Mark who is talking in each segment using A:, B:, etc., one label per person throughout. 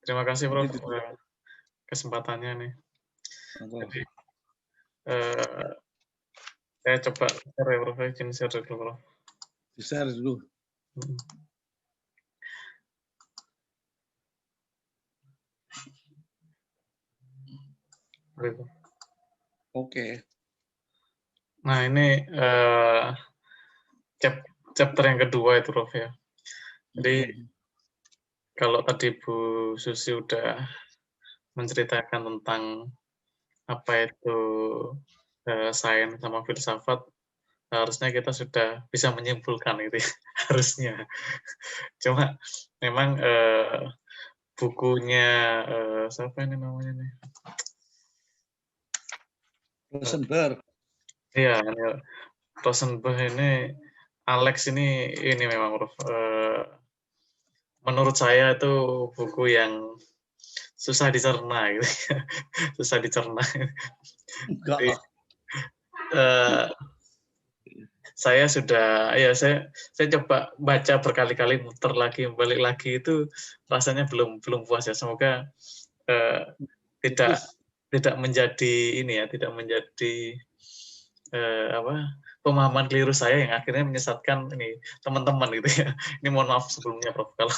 A: Terima kasih Prof.
B: Jadi
A: Kesempatannya nih.
B: monggo.
A: Jadi saya coba share ya Prof. Izin share dulu Prof.
B: Di-share dulu.
A: Gitu.
B: Oke.
A: Nah ini chapter yang kedua itu Prof ya. Jadi kalau tadi Bu Susi udah menceritakan tentang apa itu sains sama filsafat, harusnya kita sudah bisa menyimpulkan itu ya, harusnya. Cuma memang bukunya siapa ini namanya nih?
B: Rosenberg.
A: Iya, Rosenberg ini, Alex ini memang Prof. Menurut saya itu buku yang susah dicerna gitu. Susah dicerna.
B: Enggak.
A: Jadi, saya coba baca berkali-kali, muter lagi, balik lagi, itu rasanya belum puas ya. Semoga tidak menjadi ini ya, tidak menjadi pemahaman keliru saya yang akhirnya menyesatkan ini teman-teman gitu ya. Ini mohon maaf sebelumnya Prof kalau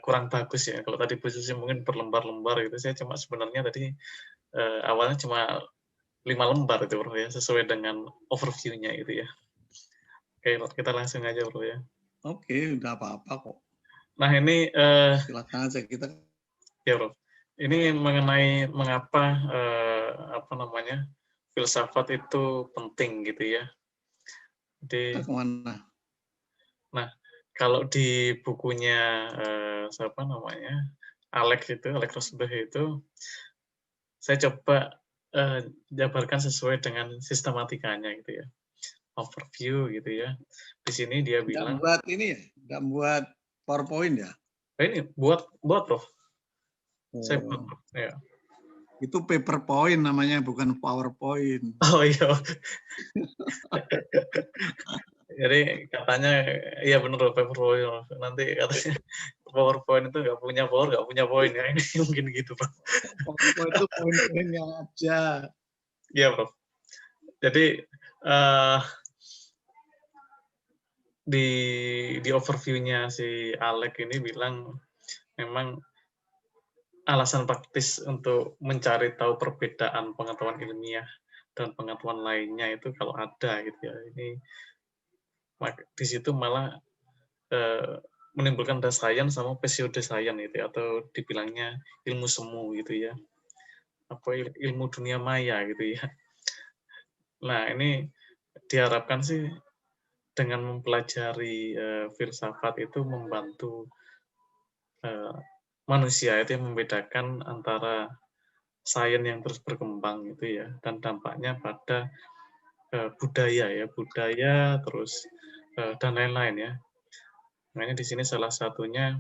A: kurang bagus ya. Kalau tadi Bu Susi mungkin berlembar-lembar gitu, saya cuma sebenarnya tadi awalnya cuma 5 lembar itu Bro ya, sesuai dengan overview-nya itu ya. Oke, kita langsung aja Bro ya.
B: Oke, udah apa-apa kok.
A: Nah ini
B: silakan aja kita.
A: Ya Bro, ini mengenai mengapa filsafat itu penting gitu ya. Jadi, nah kalau di bukunya Alex Rosenberg itu, saya coba jabarkan sesuai dengan sistematikanya gitu ya, overview gitu ya. Di sini dia bilang.
B: Buat ini ya, nggak buat PowerPoint ya?
A: Ini buat Prof. Saya buat
B: Oh.
A: Prof. Ya.
B: Itu PowerPoint namanya, bukan PowerPoint.
A: Oh iya. Jadi katanya, iya benar PowerPoint. Nanti katanya PowerPoint itu nggak punya power, nggak punya poin ya. Ini mungkin gitu Prof.
B: PowerPoint itu poin-poinnya aja.
A: Iya Prof. Jadi di overview-nya si Alex ini bilang memang alasan praktis untuk mencari tahu perbedaan pengetahuan ilmiah dan pengetahuan lainnya itu kalau ada gitu ya. Ini di situ malah menimbulkan data sains sama pseudoscience gitu ya, atau dibilangnya ilmu semu gitu ya. Apa ilmu dunia maya gitu ya. Nah, ini diharapkan sih dengan mempelajari filsafat itu membantu manusia itu yang membedakan antara sains yang terus berkembang gitu ya, dan dampaknya pada budaya terus dan lain-lain ya. Makanya di sini salah satunya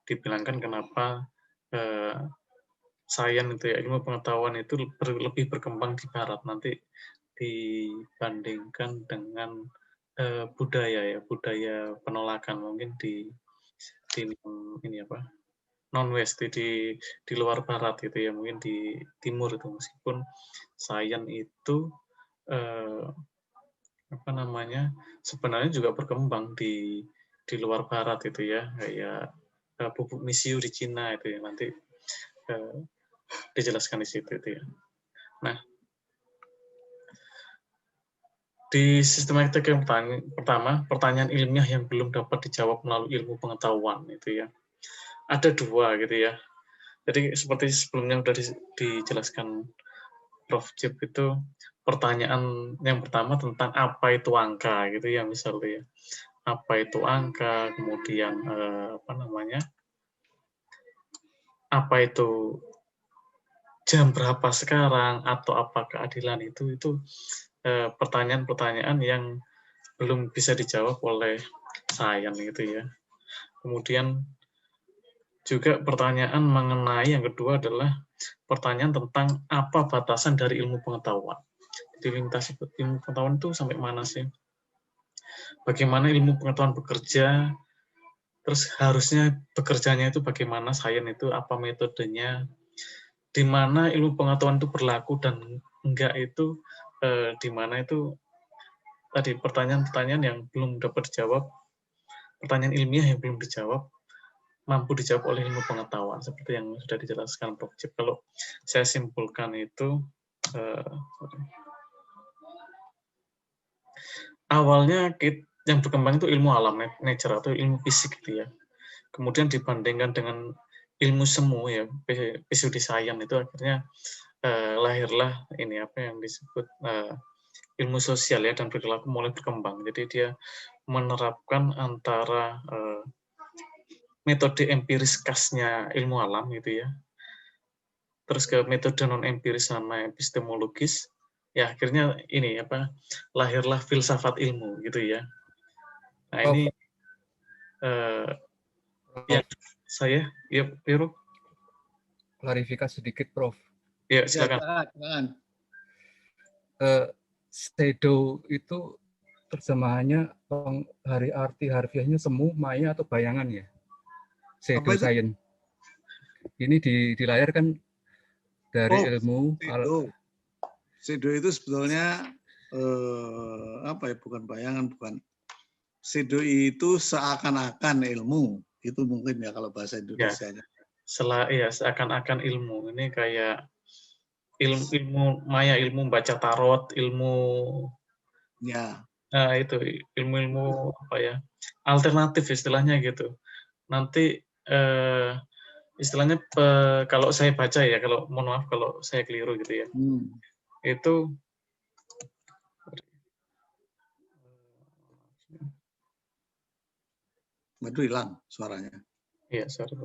A: dibilangkan kenapa sains itu ya, ilmu pengetahuan itu lebih berkembang di barat nanti dibandingkan dengan budaya penolakan mungkin di ini apa non west di luar barat gitu ya, mungkin di timur itu, meskipun sains itu sebenarnya juga berkembang di luar barat itu ya, kayak pupuk misiu di Cina itu ya, nanti dijelaskan di situ itu ya. Nah, di sistematik yang pertama, pertanyaan ilmiah yang belum dapat dijawab melalui ilmu pengetahuan itu ya. Ada dua gitu ya. Jadi seperti sebelumnya sudah dijelaskan Prof. Jip itu, pertanyaan yang pertama tentang apa itu angka gitu ya, misalnya ya. Apa itu angka, kemudian apa itu jam berapa sekarang, atau apa keadilan itu pertanyaan-pertanyaan yang belum bisa dijawab oleh sains gitu ya. Kemudian juga pertanyaan mengenai yang kedua adalah pertanyaan tentang apa batasan dari ilmu pengetahuan. Jadi lintas ilmu pengetahuan itu sampai mana sih? Bagaimana ilmu pengetahuan bekerja? terus harusnya bekerjanya itu bagaimana, sains itu apa metodenya, di mana ilmu pengetahuan itu berlaku dan enggak itu di mana itu tadi pertanyaan-pertanyaan yang belum dapat dijawab, pertanyaan ilmiah yang belum dijawab, mampu dijawab oleh ilmu pengetahuan seperti yang sudah dijelaskan Prof. Cip. Kalau saya simpulkan itu awalnya yang berkembang itu ilmu alam, nature atau ilmu fisik gitu ya. Kemudian dibandingkan dengan ilmu semu ya, pseudoscience itu akhirnya lahirlah ini apa yang disebut ilmu sosial ya dan perilaku mulai berkembang. Jadi dia menerapkan antara metode empiris khasnya ilmu alam gitu ya, terus ke metode non empiris sama epistemologis. Ya akhirnya ini apa lahirlah filsafat ilmu gitu ya. Nah
C: Prof.
A: ini yang saya ya Piru.
C: Klarifikasi sedikit Prof.
A: Ya
B: Ya,
A: silakan.
B: jangan.
C: Shadow itu terjemahannya hari arti harfiahnya semu, maya atau bayangan ya? Shadow science. Ini di layar kan dari ilmu
B: shadow itu sebetulnya apa ya, bukan bayangan, bukan. Shadow itu seakan-akan ilmu. Itu mungkin ya kalau bahasa Indonesianya.
A: Ya, seakan-akan ilmu. Ini kayak ilmu maya, ilmu baca tarot, ilmu
B: ya.
A: Nah, itu ilmu-ilmu apa ya? Alternatif istilahnya gitu. Nanti istilahnya kalau saya baca ya, kalau mohon maaf kalau saya keliru gitu ya. Itu
B: Waduh, hilang suaranya.
A: Iya, sorry.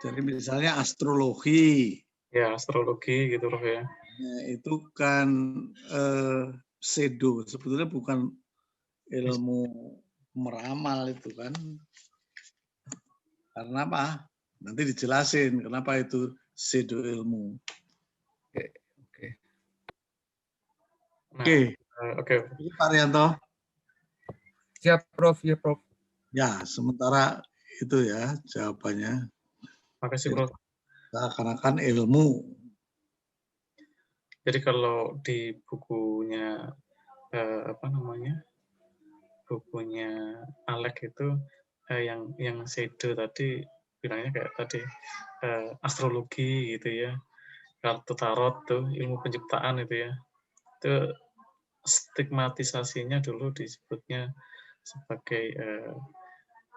B: Jadi misalnya astrologi.
A: Ya, astrologi gitu loh ya.
B: Nah, itu kan shadow, sebetulnya bukan ilmu meramal itu kan. Karena apa? Nanti dijelasin kenapa itu shadow ilmu. Oke. Pak Rianto.
C: Siap, Prof. Ya, Prof.
B: Ya, sementara itu ya jawabannya.
A: Makasih, Prof.
B: Seakan-akan ilmu.
A: Jadi kalau di bukunya apa namanya? Bukunya Alek itu yang shadow tadi bilangnya kayak tadi astrologi gitu ya. Kartu tarot tuh ilmu penciptaan itu ya. Itu stigmatisasinya dulu disebutnya sebagai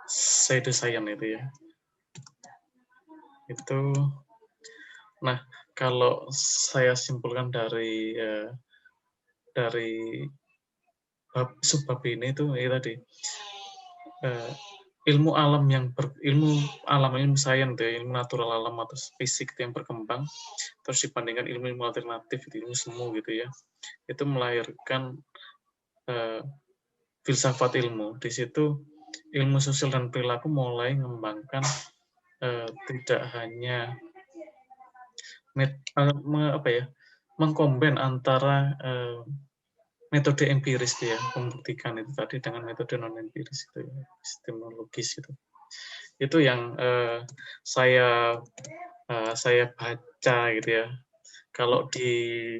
A: pseudoscience itu ya. Itu, nah kalau saya simpulkan dari subbab ini itu tadi ilmu alam ilmu sains ya, ilmu natural alam atau fisik yang berkembang terus dibandingkan ilmu alternatif ilmu semu gitu ya, itu melahirkan filsafat ilmu. Di situ ilmu sosial dan perilaku mulai mengembangkan tidak hanya mengkombin antara metode empiris ya, membuktikan itu tadi dengan metode non empiris itu ya, epistemologis itu. Itu yang saya baca gitu ya. Kalau di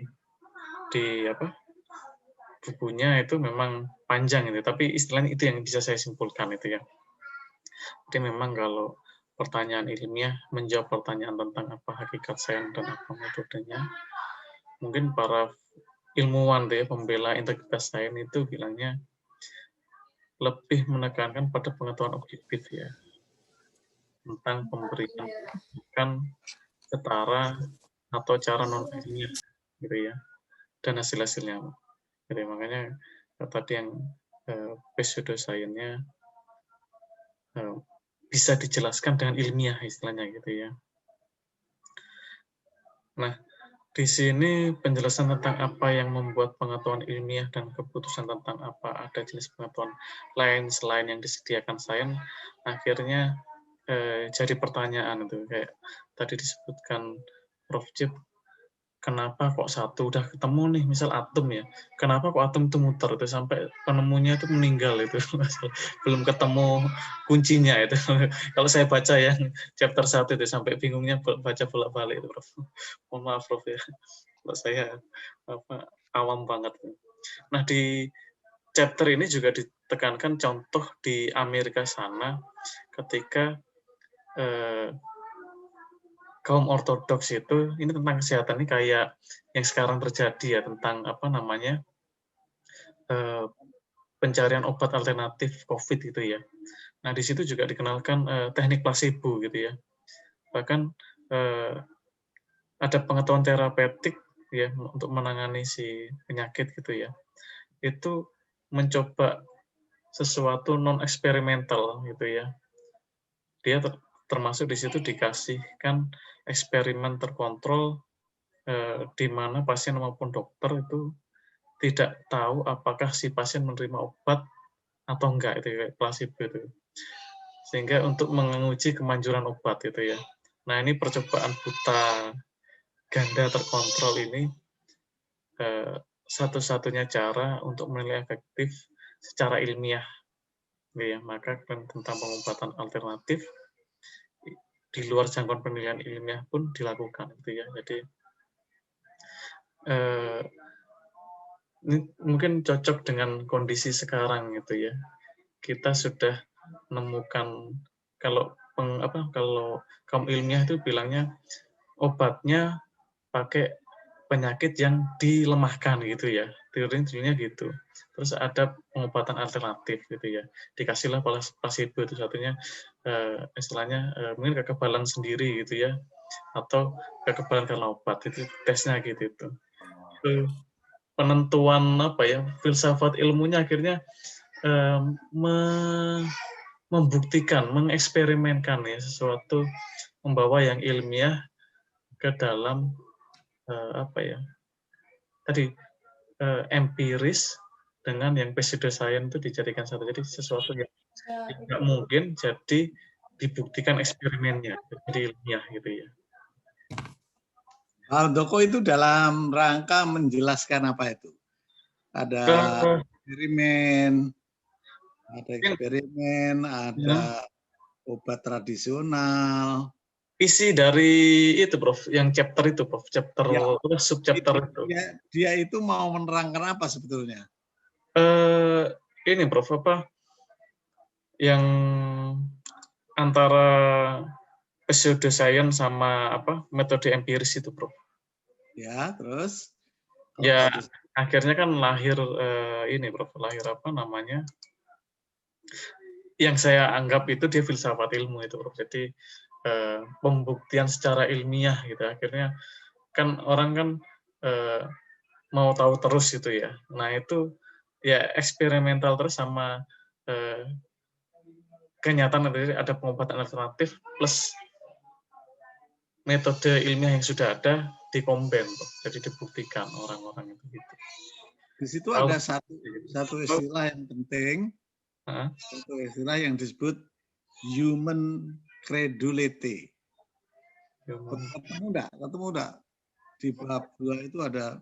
A: bukunya itu memang panjang itu, tapi istilahnya itu yang bisa saya simpulkan itu ya. Jadi memang kalau pertanyaan ilmiah menjawab pertanyaan tentang apa hakikat sains dan apa metodenya, mungkin para ilmuwan ya, pembela integritas sains itu bilangnya lebih menekankan pada pengetahuan objektif ya, tentang pemberian setara atau cara non ilmiah gitu ya, dan hasil-hasilnya. Jadi makanya tadi yang pseudoscience-nya bisa dijelaskan dengan ilmiah istilahnya gitu ya. Nah, di sini penjelasan tentang apa yang membuat pengetahuan ilmiah dan keputusan tentang apa ada jenis pengetahuan lain selain yang disediakan sains akhirnya jadi pertanyaan itu kayak tadi disebutkan Prof. Cip, kenapa kok satu udah ketemu nih, misal atom ya, kenapa kok atom itu muter itu sampai penemunya itu meninggal itu, belum ketemu kuncinya itu. Kalau saya baca yang chapter 1 itu sampai bingungnya baca bolak-balik itu, Prof. Mohon maaf, Prof ya. Kalau saya awam banget. Nah, di chapter ini juga ditekankan contoh di Amerika sana ketika kaum ortodoks itu, ini tentang kesehatan ini kayak yang sekarang terjadi ya, tentang apa namanya, pencarian obat alternatif COVID gitu ya. Nah, di situ juga dikenalkan teknik placebo gitu ya. Bahkan ada pengetahuan terapeutik ya untuk menangani si penyakit gitu ya. Itu mencoba sesuatu non eksperimental gitu ya. Dia termasuk di situ dikasihkan eksperimen terkontrol di mana pasien maupun dokter itu tidak tahu apakah si pasien menerima obat atau enggak, itu kayak placebo itu. Sehingga untuk menguji kemanjuran obat itu ya. Nah, ini percobaan buta ganda terkontrol ini satu-satunya cara untuk menilai efektif secara ilmiah. Ya, maka tentang pengobatan alternatif di luar jangkauan penilaian ilmiah pun dilakukan gitu ya. Jadi ini mungkin cocok dengan kondisi sekarang gitu ya. Kita sudah menemukan kalau kalau kaum ilmiah itu bilangnya obatnya pakai penyakit yang dilemahkan gitu ya. Teorinya gitu. Terus ada pengobatan alternatif gitu ya. Dikasihlah placebo itu satunya istilahnya mungkin kekebalan sendiri gitu ya, atau kekebalan karena obat, itu tesnya gitu itu. Penentuan apa ya, filsafat ilmunya akhirnya membuktikan, mengeksperimenkan ya sesuatu, membawa yang ilmiah ke dalam apa ya tadi empiris dengan yang pseudoscience itu dijadikan satu, jadi sesuatu yang tidak mungkin jadi dibuktikan eksperimennya jadi ilmiah gitu ya.
B: Handoko itu dalam rangka menjelaskan apa itu? Ada eksperimen, ada obat tradisional.
A: Isi dari itu, Prof, yang chapter itu, Prof, chapter
B: Ya,
A: subchapter itu.
B: Dia itu mau menerangkan apa sebetulnya?
A: Ini, Prof, apa yang antara pseudoscience sama apa metode empiris itu, Prof.
B: Ya, terus?
A: Ya, akhirnya kan lahir ini, Prof, lahir apa namanya? Yang saya anggap itu dia filsafat ilmu itu, Prof. Jadi pembuktian secara ilmiah gitu. Akhirnya kan orang kan mau tahu terus gitu ya. Nah, itu ya eksperimental terus sama kenyataan ada pengobatan alternatif plus metode ilmiah yang sudah ada dikombin, jadi dibuktikan orang-orang itu gitu.
B: Di situ ada satu istilah yang penting, satu istilah yang disebut human credulity. Ketemu enggak? Di bab 2 itu ada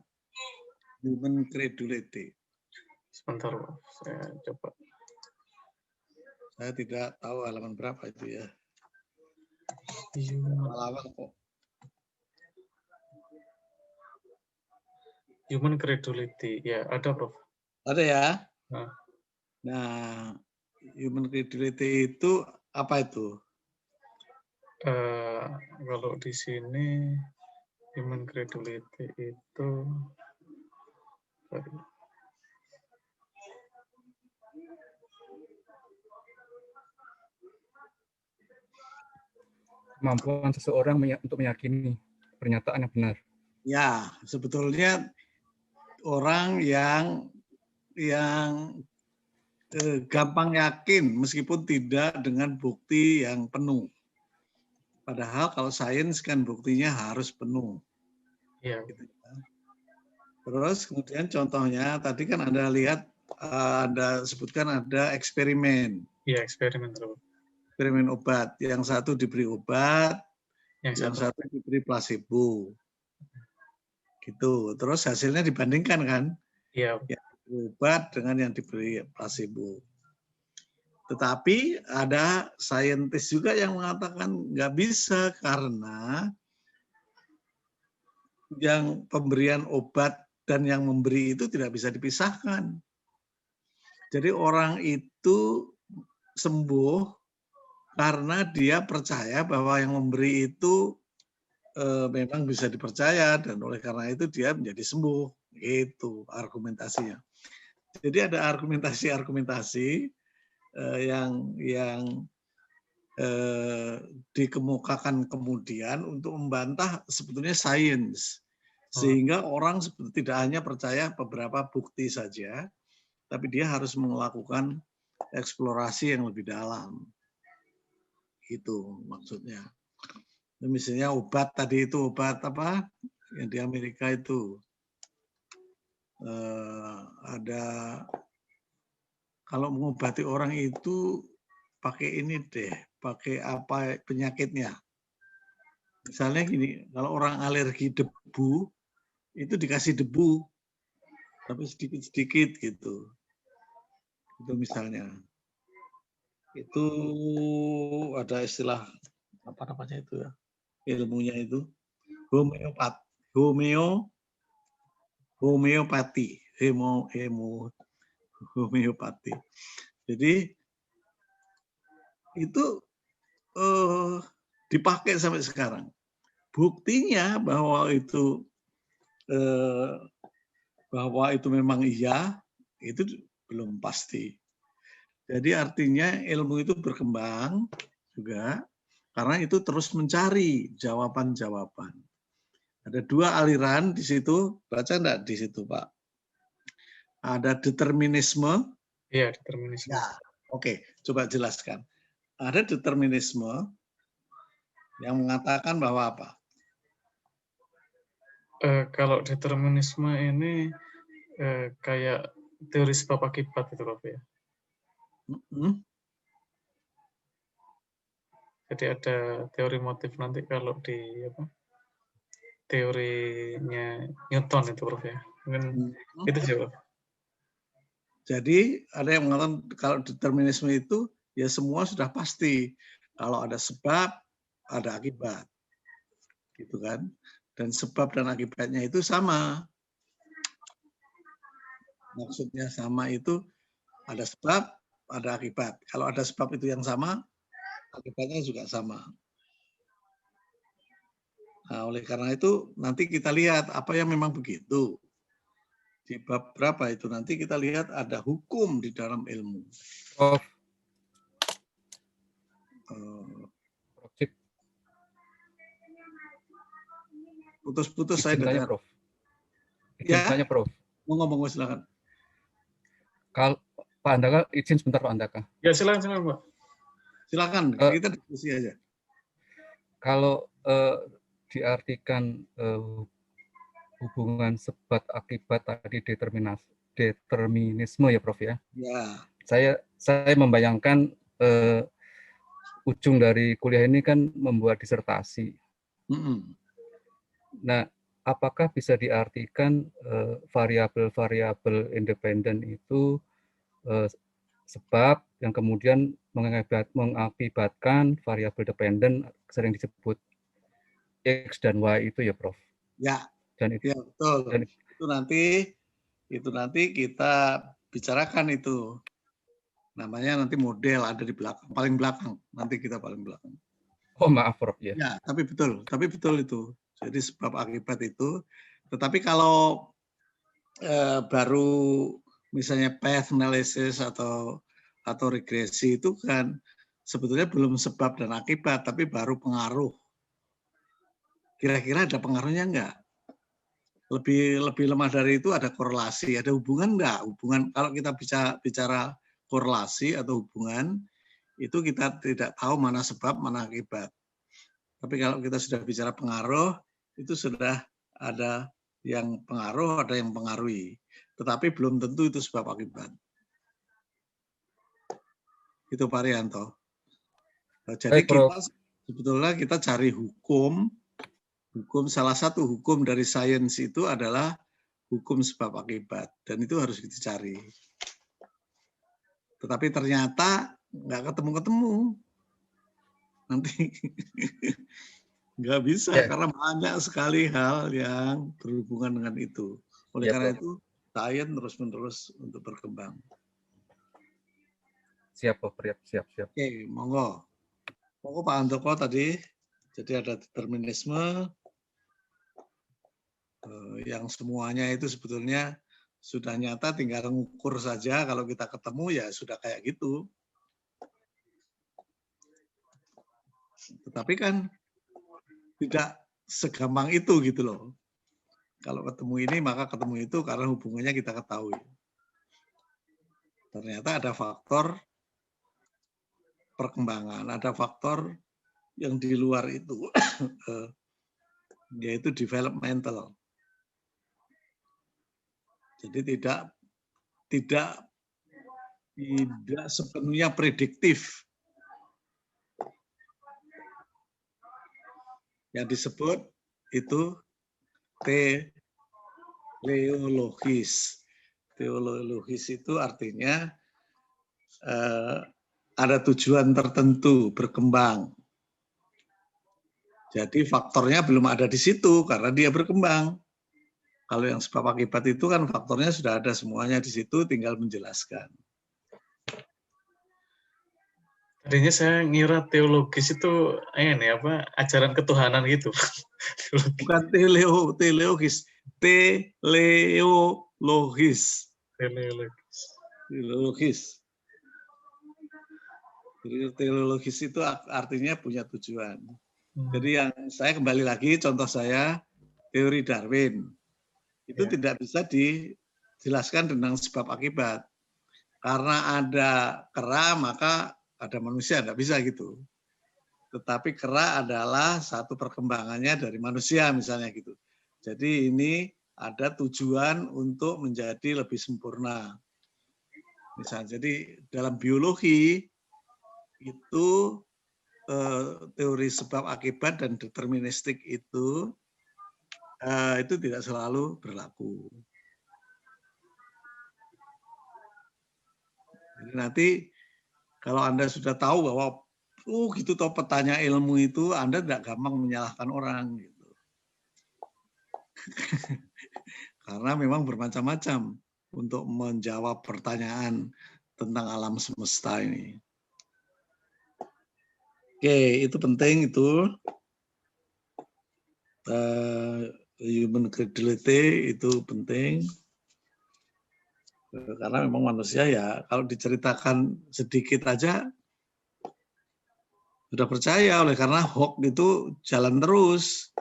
B: human credulity.
A: Sebentar, saya coba.
B: Saya tidak tahu halaman berapa itu ya. Awal-awal kok.
A: Human credulity, ya ada, Prof.
B: Ada ya. Nah, human credulity itu apa itu?
A: Kalau di sini human credulity itu
C: kemampuan seseorang untuk meyakini pernyataan yang benar.
B: Ya, sebetulnya orang yang gampang yakin meskipun tidak dengan bukti yang penuh. Padahal kalau sains kan buktinya harus penuh.
A: Iya.
B: Gitu. Terus kemudian contohnya tadi kan Anda lihat Anda sebutkan ada eksperimen.
A: Iya, eksperimen.
B: Eksperimen obat. Yang satu diberi obat, yang satu diberi placebo. Gitu. Terus hasilnya dibandingkan kan,
A: Iya.
B: yang obat dengan yang diberi placebo. Tetapi ada saintis juga yang mengatakan nggak bisa karena yang pemberian obat dan yang memberi itu tidak bisa dipisahkan. Jadi orang itu sembuh karena dia percaya bahwa yang memberi itu memang bisa dipercaya dan oleh karena itu dia menjadi sembuh. Itu argumentasinya. Jadi ada argumentasi-argumentasi yang dikemukakan kemudian untuk membantah sebetulnya sains. Sehingga orang tidak hanya percaya beberapa bukti saja, tapi dia harus melakukan eksplorasi yang lebih dalam. Itu maksudnya. Misalnya obat tadi itu, obat apa yang di Amerika itu. Ada, kalau mengobati orang itu pakai ini deh, pakai apa penyakitnya. Misalnya gini, kalau orang alergi debu, itu dikasih debu, tapi sedikit-sedikit gitu. Itu misalnya. Itu ada istilah, apa namanya itu ya, ilmunya itu, homeopati. Homeopati. Jadi itu dipakai sampai sekarang. Buktinya bahwa itu memang iya, itu belum pasti. Jadi artinya ilmu itu berkembang juga karena itu terus mencari jawaban-jawaban. Ada dua aliran di situ, baca enggak di situ, Pak? Ada determinisme.
A: Iya, determinisme.
B: Ya, oke, coba jelaskan. Ada determinisme yang mengatakan bahwa apa?
A: Kalau determinisme ini kayak teori sebab akibat itu, Prof ya. Jadi ada teori motif nanti kalau di apa? Teorinya Newton itu, Prof ya. Mungkin itu sih, Prof.
B: Jadi ada yang mengatakan kalau determinisme itu ya semua sudah pasti. Kalau ada sebab, ada akibat. Gitu kan? Dan sebab dan akibatnya itu sama. Maksudnya sama itu ada sebab, ada akibat. Kalau ada sebab itu yang sama, akibatnya juga sama. Nah, oleh karena itu nanti kita lihat apa yang memang begitu. Di bab berapa itu nanti kita lihat ada hukum di dalam ilmu.
C: Prof.
B: Putus-putus saya dengar.
C: Prof. Izin Prof.
B: Mau ngomong, silakan.
C: Kalau Pak Andaka, izin sebentar Pak Andaka.
A: Ya silakan Pak.
B: Silakan, kita diskusi aja.
C: Kalau diartikan hubungan sebab akibat tadi determinisme ya Prof ya.
B: Ya.
C: Saya membayangkan ujung dari kuliah ini kan membuat disertasi. Nah, apakah bisa diartikan variabel-variabel independen itu sebab yang kemudian mengakibatkan variabel dependen sering disebut X dan Y itu ya Prof?
B: Ya,
C: dan
B: ya betul. Dan itu nanti kita bicarakan itu. Namanya nanti model ada di belakang, paling belakang. Nanti kita paling belakang.
C: Oh maaf Prof ya.
B: Ya, tapi betul itu. Jadi sebab akibat itu. Tetapi kalau baru misalnya path analysis atau regresi itu kan sebetulnya belum sebab dan akibat, tapi baru pengaruh. Kira-kira ada pengaruhnya enggak? Lebih lemah dari itu ada korelasi, ada hubungan enggak? Hubungan kalau kita bicara korelasi atau hubungan itu kita tidak tahu mana sebab, mana akibat. Tapi kalau kita sudah bicara pengaruh, itu sudah ada yang pengaruh, ada yang mempengaruhi. Tetapi belum tentu itu sebab akibat. Itu Pak Rianto. Jadi kita sebetulnya kita cari hukum Salah satu hukum dari sains itu adalah hukum sebab akibat, dan itu harus dicari. Tetapi ternyata nggak ketemu-ketemu. Nanti nggak bisa,
C: Ya,
B: karena banyak sekali hal yang berhubungan dengan itu. Oleh
C: ya,
B: karena
C: Prof.
B: itu, sains terus-menerus untuk berkembang.
C: Siap, Prof. Siap.
B: Oke, monggo. Monggo Pak Handoko tadi, jadi ada determinisme, yang semuanya itu sebetulnya sudah nyata, tinggal ngukur saja. Kalau kita ketemu ya sudah kayak gitu. Tetapi kan tidak segampang itu gitu loh. Kalau ketemu ini maka ketemu itu karena hubungannya kita ketahui. Ternyata ada faktor perkembangan, ada faktor yang di luar itu, yaitu developmental. Jadi tidak sepenuhnya prediktif. Yang disebut itu teleologis. Teleologis itu artinya ada tujuan tertentu berkembang. Jadi faktornya belum ada di situ karena dia berkembang. Kalau yang sebab akibat itu kan faktornya sudah ada semuanya di situ, tinggal menjelaskan.
A: Tadinya saya ngira teologis itu ini apa ajaran ketuhanan gitu.
B: Bukan teleologis, teleologis.
A: Teleologis.
B: Teleologis. Teleologis itu artinya punya tujuan. Jadi yang saya kembali lagi, contoh saya teori Darwin. Itu tidak bisa dijelaskan tentang sebab akibat. Karena ada kera, maka ada manusia, tidak bisa gitu. Tetapi kera adalah satu perkembangannya dari manusia misalnya gitu. Jadi ini ada tujuan untuk menjadi lebih sempurna. Misalnya, jadi dalam biologi itu teori sebab akibat dan deterministik itu tidak selalu berlaku. Jadi nanti kalau Anda sudah tahu bahwa gitu toh petanya ilmu itu, Anda tidak gampang menyalahkan orang gitu. Karena memang bermacam-macam untuk menjawab pertanyaan tentang alam semesta ini. Oke, itu penting itu. Human credulity itu penting. Karena memang manusia ya kalau diceritakan sedikit aja sudah percaya, oleh karena hoax itu jalan terus.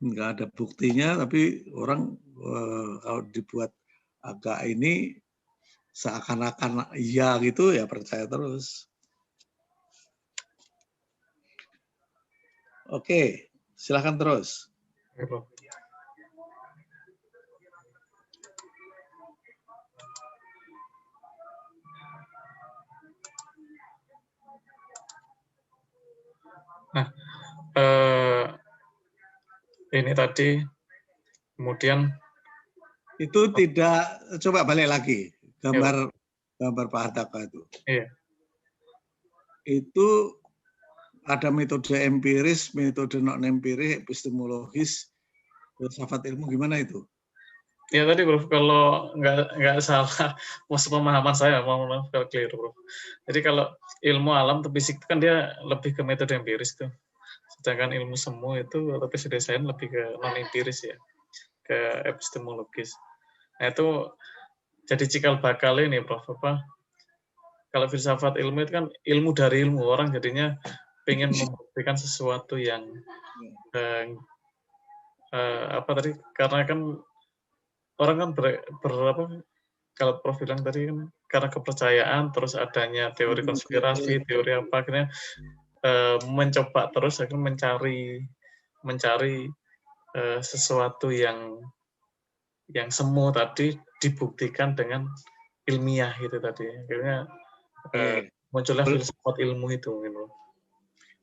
B: Nggak ada buktinya, tapi orang kalau dibuat agak ini seakan-akan iya gitu ya percaya terus. Oke, silakan terus.
A: Nah, ini tadi kemudian
B: itu tidak, coba balik lagi gambar Pak Handoko itu.
A: Iya.
B: Itu ada metode empiris, metode non empiris, epistemologis, filsafat ilmu, gimana itu?
A: Ya tadi Prof, kalau nggak salah, maksud pemahaman saya, maaf kalau keliru Prof. Jadi kalau ilmu alam atau fisik itu kan dia lebih ke metode empiris tuh. Sedangkan ilmu semu itu atau pseudosains lebih ke non empiris ya, ke epistemologis. Nah itu jadi cikal bakal ini Prof, apa? Kalau filsafat ilmu itu kan ilmu dari ilmu, orang jadinya pengen membuktikan sesuatu yang apa tadi, karena kan orang kan kalau Prof bilang tadi kan karena kepercayaan, terus adanya teori konspirasi, teori apa, akhirnya mencoba terus akhirnya mencari sesuatu yang semu tadi dibuktikan dengan ilmiah gitu tadi. Akhirnya munculnya filsafat ilmu itu gitu.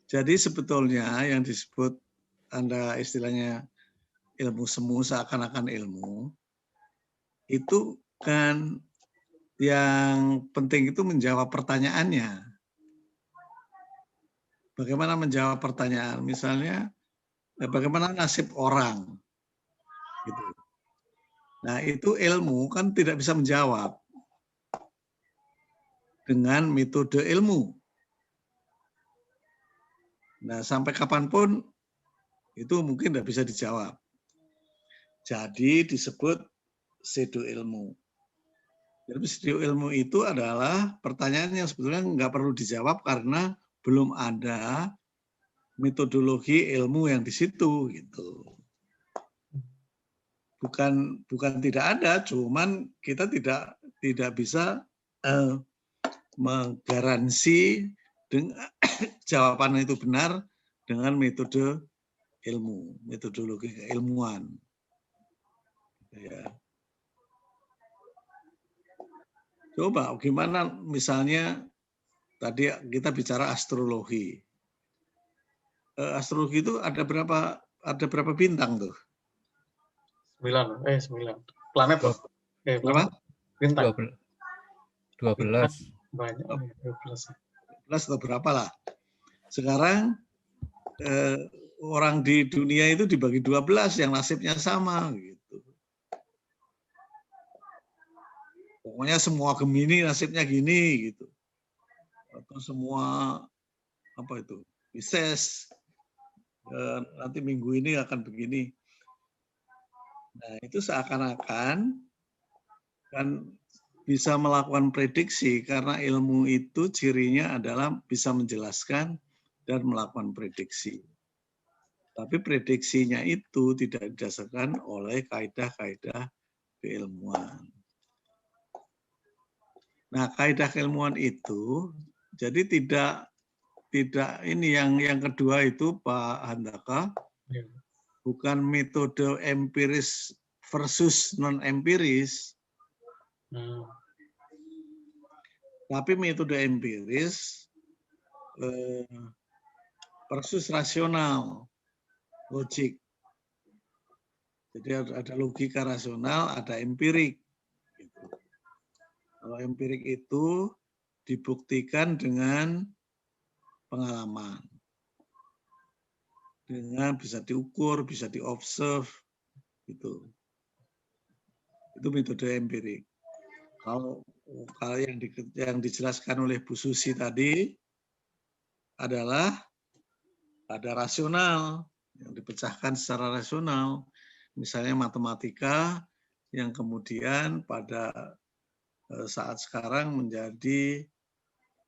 B: Jadi sebetulnya yang disebut Anda istilahnya ilmu semu seakan-akan ilmu, itu kan yang penting itu menjawab pertanyaannya. Bagaimana menjawab pertanyaan? Misalnya, bagaimana nasib orang? Gitu. Nah, itu ilmu kan tidak bisa menjawab dengan metode ilmu. Nah, sampai kapanpun itu mungkin tidak bisa dijawab. Jadi disebut pseudo ilmu. Jadi pseudo ilmu itu adalah pertanyaan yang sebetulnya nggak perlu dijawab karena belum ada metodologi ilmu yang di situ gitu. Bukan tidak ada, cuman kita tidak bisa menggaransi dengan jawaban itu benar dengan metode ilmu, metodologi keilmuan. Ya. Coba gimana misalnya tadi kita bicara astrologi. Astrologi itu ada berapa bintang tuh?
A: 9 planet loh.
B: Berapa?
A: Bintang.
C: 12.
A: Banyak. 12.
B: 12 atau berapa lah. Sekarang orang di dunia itu dibagi 12 yang nasibnya sama gitu. Pokoknya semua Gemini nasibnya gini gitu. Atau semua apa itu? Pisces nanti minggu ini akan begini. Nah, itu seakan-akan kan bisa melakukan prediksi karena ilmu itu cirinya adalah bisa menjelaskan dan melakukan prediksi. Tapi prediksinya itu tidak didasarkan oleh kaidah-kaidah keilmuan. Nah, kaidah keilmuan itu jadi tidak ini yang kedua itu Pak Handaka, bukan metode empiris versus non empiris. Tapi metode empiris versus rasional, logik. Jadi ada logika rasional, ada empirik. Gitu. Kalau empirik itu dibuktikan dengan pengalaman. Dengan bisa diukur, bisa diobserve. Gitu. Itu metode empirik. Kalau yang dijelaskan oleh Bu Susi tadi adalah ada rasional yang dipecahkan secara rasional, misalnya matematika yang kemudian pada saat sekarang menjadi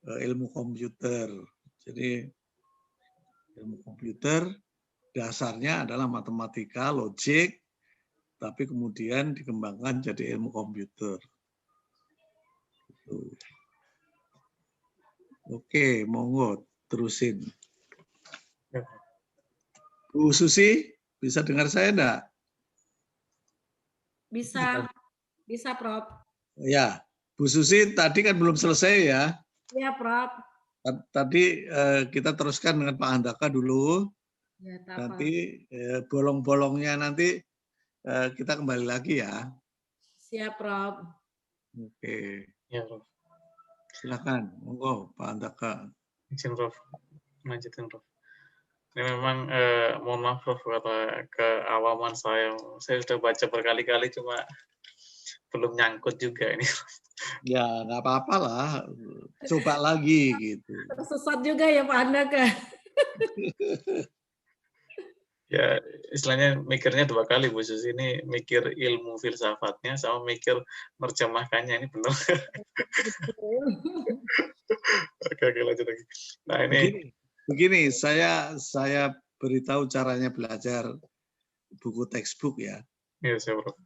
B: ilmu komputer. Jadi ilmu komputer dasarnya adalah matematika, logik, tapi kemudian dikembangkan jadi ilmu komputer. Oke, monggo terusin. Bu Susi, bisa dengar saya enggak?
D: Bisa Prof.
B: Ya, Bu Susi tadi kan belum selesai ya.
D: Iya Prof.
B: Tadi kita teruskan dengan Pak Handaka dulu.
D: Ya,
B: nanti bolong-bolongnya nanti kita kembali lagi ya.
D: Siap Prof.
B: Oke.
A: Ya, Prof.
B: Silakan, monggo Pak Handaka.
A: Izin Prof. Lanjutin Prof. Ini memang mohon maaf Prof kata keawaman saya sudah baca berkali-kali cuma belum nyangkut juga ini.
B: Ya nggak apa-apa lah, coba lagi gitu.
D: Tersesat juga ya Pak Handaka.
A: Ya istilahnya mikirnya 2 kali Bu Susi, ini mikir ilmu filsafatnya sama mikir nerjemahkannya, ini benar. Oke, lanjut lagi. Nah ini
B: begini saya beritahu caranya belajar buku textbook ya.
A: Iya, saya Prof.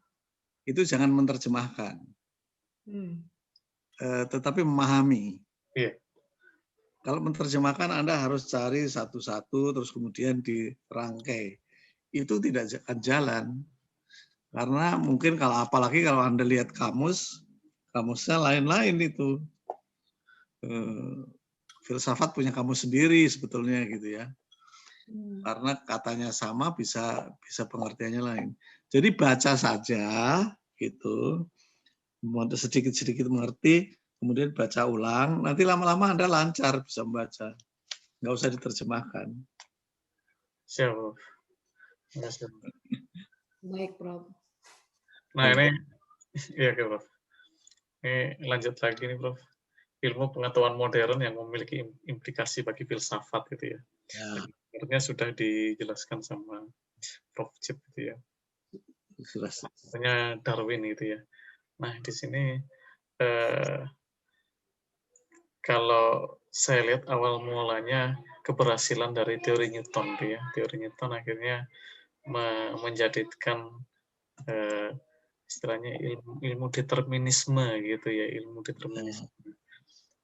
B: Itu jangan menerjemahkan, tetapi memahami.
A: Iya.
B: Kalau menerjemahkan Anda harus cari satu-satu terus kemudian dirangkai. Itu tidak akan jalan. Karena mungkin apalagi kalau Anda lihat kamusnya lain-lain itu. Filsafat punya kamus sendiri sebetulnya gitu ya. Karena katanya sama bisa pengertiannya lain. Jadi baca saja gitu, sedikit-sedikit mengerti, kemudian baca ulang, nanti lama-lama Anda lancar bisa membaca. Nggak usah diterjemahkan.
A: Siap, Prof. Ya, siap.
D: Baik, Prof.
A: Nah, ini ya, Prof. Ini lanjut lagi nih, Prof. Ilmu pengetahuan modern yang memiliki implikasi bagi filsafat gitu ya. Sebenarnya sudah dijelaskan sama Prof. Chip gitu ya. Sebenarnya Darwin gitu ya. Nah, di sini kalau saya lihat awal mulanya keberhasilan dari teori Newton gitu ya. Teori Newton akhirnya menjadikan istilahnya ilmu determinisme gitu ya, ilmu determinisme.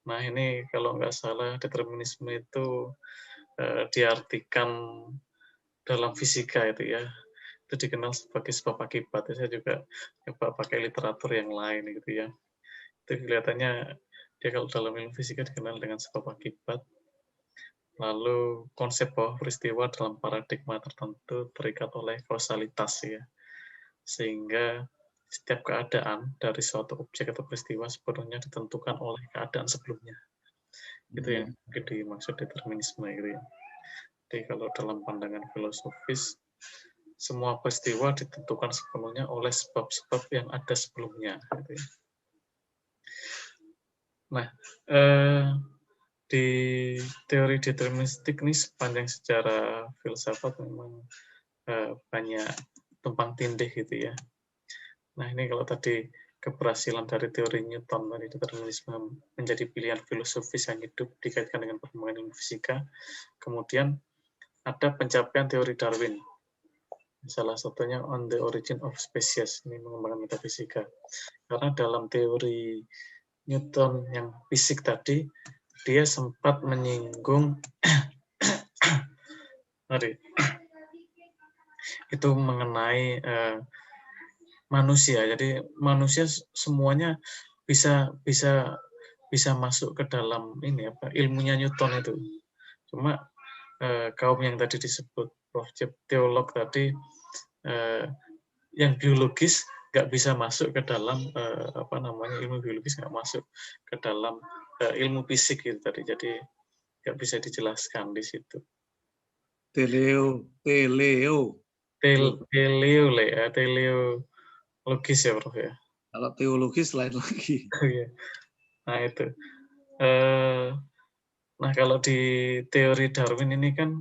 A: Nah, ini kalau nggak salah determinisme itu diartikan dalam fisika itu ya. Itu dikenal sebagai sebab akibat. Saya juga coba pakai literatur yang lain gitu ya. Itu kelihatannya dia kalau dalam ilmu fisika dikenal dengan sebab akibat. Lalu konsep bahwa peristiwa dalam paradigma tertentu terikat oleh kausalitas ya. Sehingga setiap keadaan dari suatu objek atau peristiwa sepenuhnya ditentukan oleh keadaan sebelumnya. Itu yang dimaksud determinisme gitu ya. Jadi kalau dalam pandangan filosofis, semua peristiwa ditentukan sepenuhnya oleh sebab-sebab yang ada sebelumnya. Gitu ya. Nah, di teori deterministik ini sepanjang sejarah filsafat memang banyak tumpang tindih gitu ya. Nah, ini kalau tadi keberhasilan dari teori Newton tadi determinisme menjadi pilihan filosofis yang hidup dikaitkan dengan perkembangan ilmu fisika. Kemudian ada pencapaian teori Darwin. Salah satunya on the origin of species, ini mengembangkan metafisika. Karena dalam teori Newton yang fisik tadi, dia sempat menyinggung itu mengenai manusia. Jadi manusia semuanya bisa masuk ke dalam ini apa ilmunya Newton itu. Cuma kaum yang tadi disebut Prof. Teolog tadi yang biologis nggak bisa masuk ke dalam ilmu biologis nggak masuk ke dalam ilmu fisik gitu tadi. Jadi nggak bisa dijelaskan di situ. Teleologis ya Prof ya.
B: Kalau teologis lain lagi.
A: Nah itu. Nah kalau di teori Darwin ini kan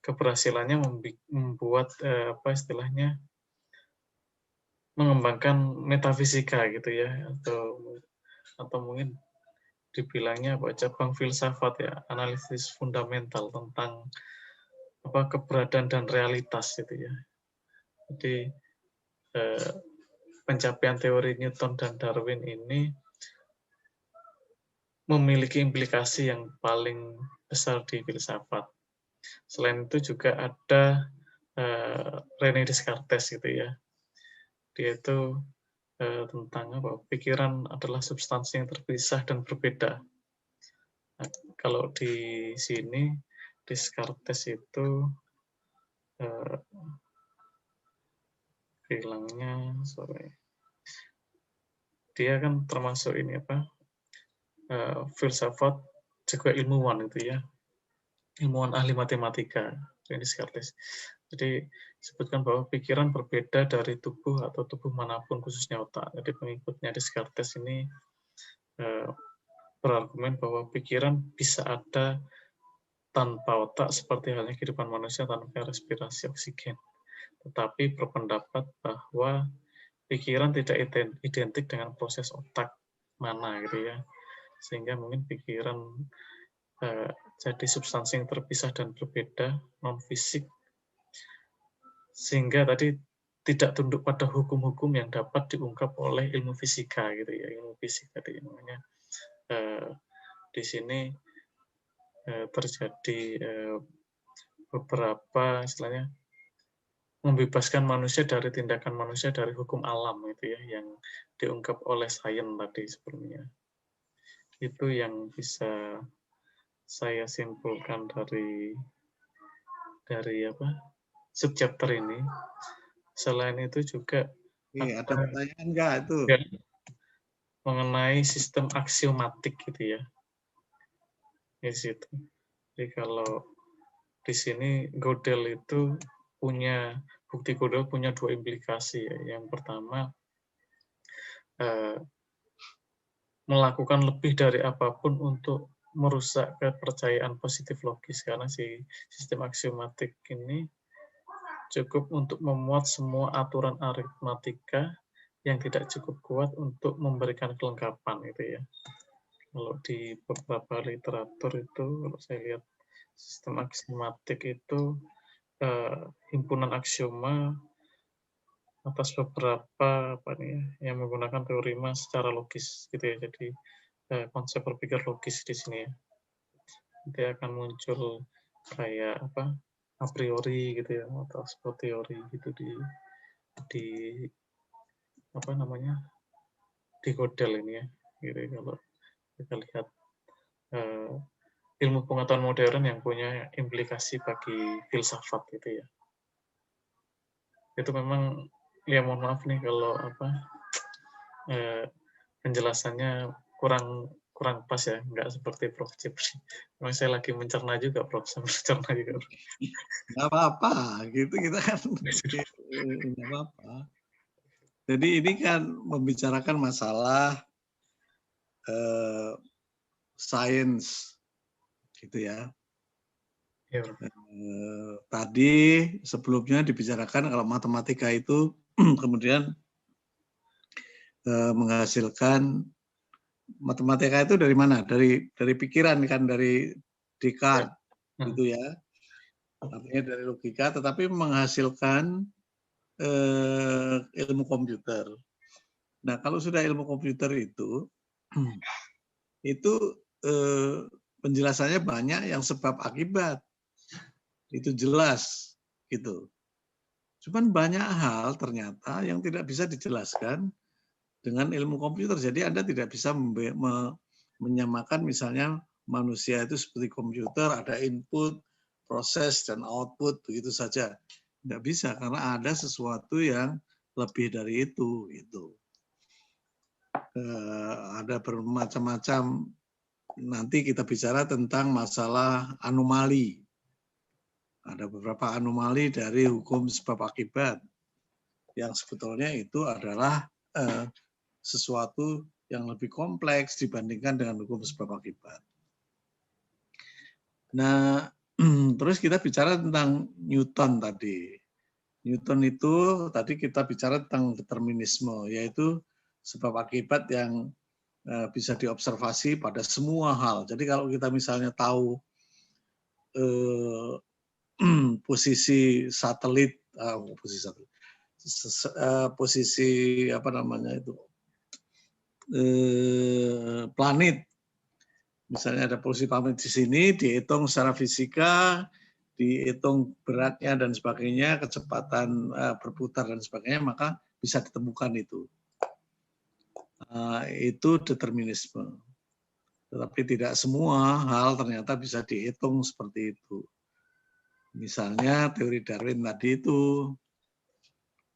A: keberhasilannya membuat istilahnya mengembangkan metafisika gitu ya, atau mungkin dibilangnya cabang filsafat ya, analisis fundamental tentang keberadaan dan realitas gitu ya. Jadi pencapaian teori Newton dan Darwin ini memiliki implikasi yang paling besar di filsafat. Selain itu juga ada René Descartes gitu ya. Dia itu tentang pikiran adalah substansi yang terpisah dan berbeda. Nah, kalau di sini Descartes itu bilangnya dia kan termasuk ini filsafat juga ilmuwan itu ya, ilmuwan ahli matematika Descartes. Jadi disebutkan bahwa pikiran berbeda dari tubuh atau tubuh manapun khususnya otak. Jadi pengikutnya Descartes ini berargumen bahwa pikiran bisa ada tanpa otak seperti halnya kehidupan manusia tanpa respirasi oksigen. Tetapi berpendapat bahwa pikiran tidak identik dengan proses otak mana gitu ya. Sehingga mungkin pikiran jadi substansi yang terpisah dan berbeda, non fisik, sehingga tadi tidak tunduk pada hukum-hukum yang dapat diungkap oleh ilmu fisika gitu ya, ilmu fisik tadi namanya. Di sini terjadi beberapa istilahnya membebaskan manusia dari tindakan manusia dari hukum alam gitu ya, yang diungkap oleh sains tadi sebelumnya. Itu yang bisa saya simpulkan dari dari subchapter ini. Selain itu juga
B: Ada pertanyaan nggak itu?
A: Ya, mengenai sistem aksiomatik gitu ya. Di situ. Jadi kalau di sini Gödel itu bukti Gödel punya 2 implikasi ya. Yang pertama, melakukan lebih dari apapun untuk merusak kepercayaan positif logis, karena si sistem aksiomatik ini cukup untuk memuat semua aturan aritmatika yang tidak cukup kuat untuk memberikan kelengkapan gitu ya. Kalau di beberapa literatur itu, kalau saya lihat sistem aksiomatik itu himpunan aksioma atas beberapa yang menggunakan teorema secara logis gitu ya. Jadi konsep berpikir logis di sini ya. Nanti akan muncul kayak a priori gitu ya, atau sebuah teori gitu di di Gödel ini ya. Gitu ya, kalau kita lihat ilmu pengetahuan modern yang punya implikasi bagi filsafat gitu ya. Itu memang ya mohon maaf nih kalau penjelasannya kurang pas ya, nggak seperti Prof. Jepri. Memang saya lagi mencerna juga, Prof. Saya mencerna juga.
B: Nggak apa-apa, gitu kita kan nggak apa-apa. Jadi ini kan membicarakan masalah sains, gitu ya. Tadi sebelumnya dibicarakan kalau matematika itu kemudian menghasilkan matematika itu dari mana? Dari pikiran kan, dari Descartes gitu ya. Artinya dari logika, tetapi menghasilkan ilmu komputer. Nah, kalau sudah ilmu komputer itu penjelasannya banyak yang sebab akibat. Itu jelas gitu. Cuman banyak hal ternyata yang tidak bisa dijelaskan dengan ilmu komputer. Jadi Anda tidak bisa menyamakan misalnya manusia itu seperti komputer, ada input, proses, dan output, begitu saja. Tidak bisa, karena ada sesuatu yang lebih dari itu. Ada bermacam-macam, nanti kita bicara tentang masalah anomali. Ada beberapa anomali dari hukum sebab akibat, yang sebetulnya itu adalah sesuatu yang lebih kompleks dibandingkan dengan hukum sebab akibat. Nah, terus kita bicara tentang Newton tadi. Newton itu tadi kita bicara tentang determinisme, yaitu sebab akibat yang bisa diobservasi pada semua hal. Jadi kalau kita misalnya tahu posisi satelit, posisi apa namanya itu, planet. Misalnya ada posisi planet di sini, dihitung secara fisika, dihitung beratnya dan sebagainya, kecepatan berputar dan sebagainya, maka bisa ditemukan itu. Itu determinisme. Tetapi tidak semua hal ternyata bisa dihitung seperti itu. Misalnya teori Darwin tadi itu.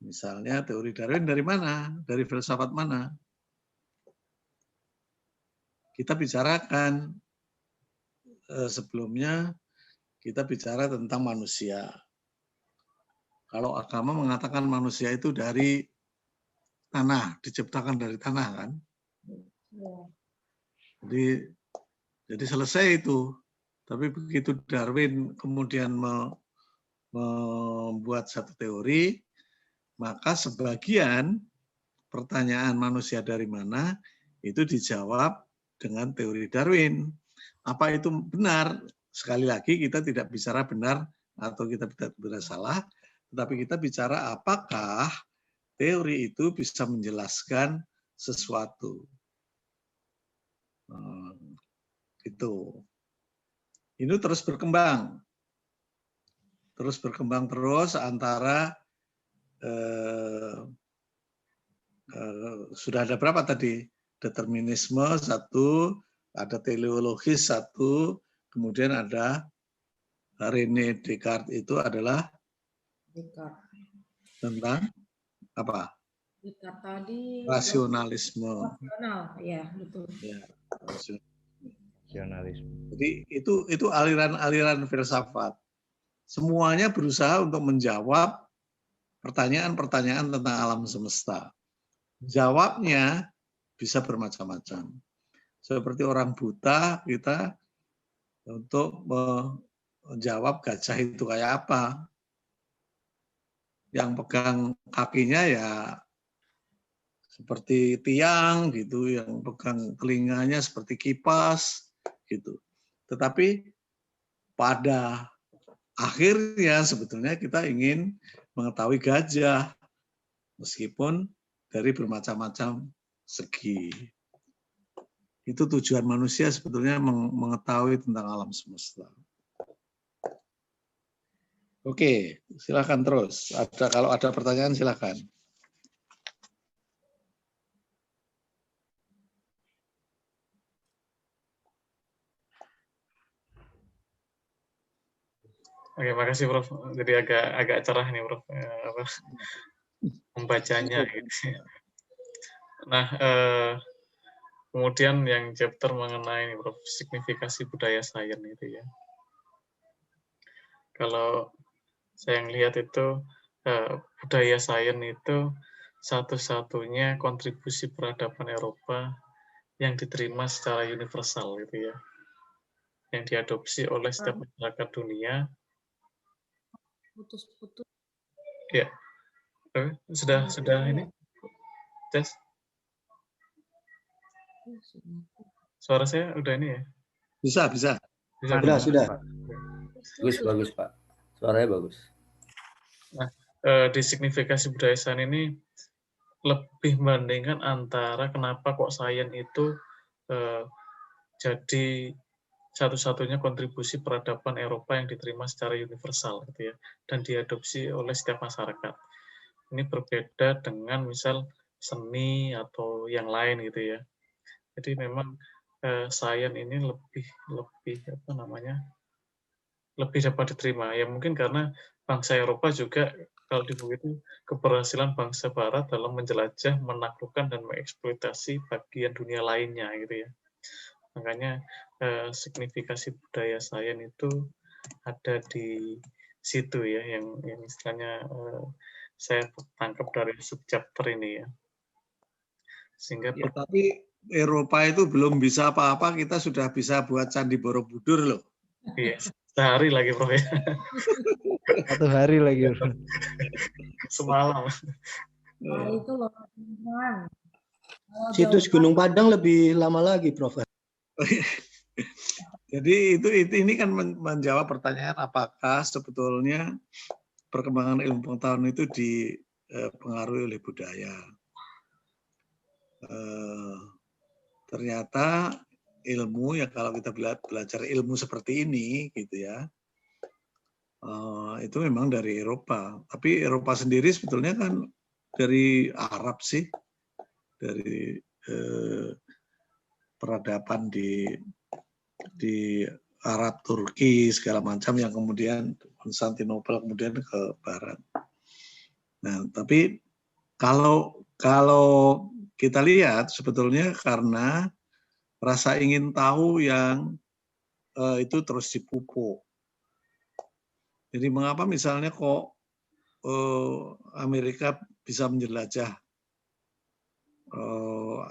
B: Misalnya teori Darwin dari mana? Dari filsafat mana? Kita bicarakan sebelumnya, kita bicara tentang manusia. Kalau agama mengatakan manusia itu dari tanah, diciptakan dari tanah kan? Jadi selesai itu. Tapi begitu Darwin kemudian membuat satu teori, maka sebagian pertanyaan manusia dari mana itu dijawab dengan teori Darwin. Apa itu benar? Sekali lagi kita tidak bicara benar atau kita tidak salah, tetapi kita bicara apakah teori itu bisa menjelaskan sesuatu. Gitu. Ini terus berkembang. Terus antara sudah ada berapa tadi? Determinisme satu, ada teleologis satu, kemudian ada René Descartes itu adalah
D: Descartes.
B: tentang apa?
D: Descartes tadi
B: Rasionalisme.
D: rasional, ya betul.
B: Ya,
E: Rasionalisme.
B: jadi itu aliran-aliran filsafat. Semuanya berusaha untuk menjawab pertanyaan-pertanyaan tentang alam semesta. Jawabnya bisa bermacam-macam. Seperti orang buta, kita untuk menjawab gajah itu kayak apa. Yang pegang kakinya ya seperti tiang gitu, yang pegang telinganya seperti kipas gitu. Tetapi pada akhirnya sebetulnya kita ingin mengetahui gajah meskipun dari bermacam-macam segi. Itu tujuan manusia sebetulnya mengetahui tentang alam semesta. Oke, silakan terus. Kalau ada pertanyaan silakan.
A: Oke, makasih Prof. Jadi agak cerah nih Prof. Membacanya. Gitu. Nah, kemudian yang chapter mengenai Prof, signifikasi budaya sains itu ya. Kalau saya lihat itu budaya sains itu satu-satunya kontribusi peradaban Eropa yang diterima secara universal gitu ya, yang diadopsi oleh setiap masyarakat dunia.
D: Putus-putus.
A: Ya, sudah ini tes. Suara saya udah ini ya?
B: Bisa.
E: Sudah. Bagus Pak. Suaranya bagus.
A: Nah, di signifikasi budaya sains ini lebih membandingkan antara kenapa kok sains itu jadi satu-satunya kontribusi peradaban Eropa yang diterima secara universal gitu ya, dan diadopsi oleh setiap masyarakat. Ini berbeda dengan misal seni atau yang lain gitu ya. Jadi memang sains ini lebih apa namanya, lebih dapat diterima ya, mungkin karena bangsa Eropa juga kalau di buku itu keberhasilan bangsa Barat dalam menjelajah, menaklukkan dan mengeksploitasi bagian dunia lainnya gitu ya. Makanya signifikasi budaya sains itu ada di situ ya, yang istilahnya saya tangkap dari subchapter ini ya. Sehingga
B: Ya, tapi Eropa itu belum bisa apa-apa, kita sudah bisa buat Candi Borobudur loh.
A: iya, sehari lagi Prof ya.
E: 1 hari lagi.
A: Semalam.
D: Itu loh.
F: Situs Gunung Padang lebih lama lagi, Prof.
B: Jadi ini kan menjawab pertanyaan apakah sebetulnya perkembangan ilmu pengetahuan itu dipengaruhi oleh budaya. Ternyata ilmu ya, kalau kita belajar ilmu seperti ini gitu ya, itu memang dari Eropa. Tapi Eropa sendiri sebetulnya kan dari Arab sih, dari peradaban di Arab, Turki segala macam yang kemudian Konstantinopel kemudian ke barat. Nah, tapi kalau kita lihat sebetulnya karena rasa ingin tahu yang itu terus dipupuk. Jadi mengapa misalnya kok Amerika bisa menjelajah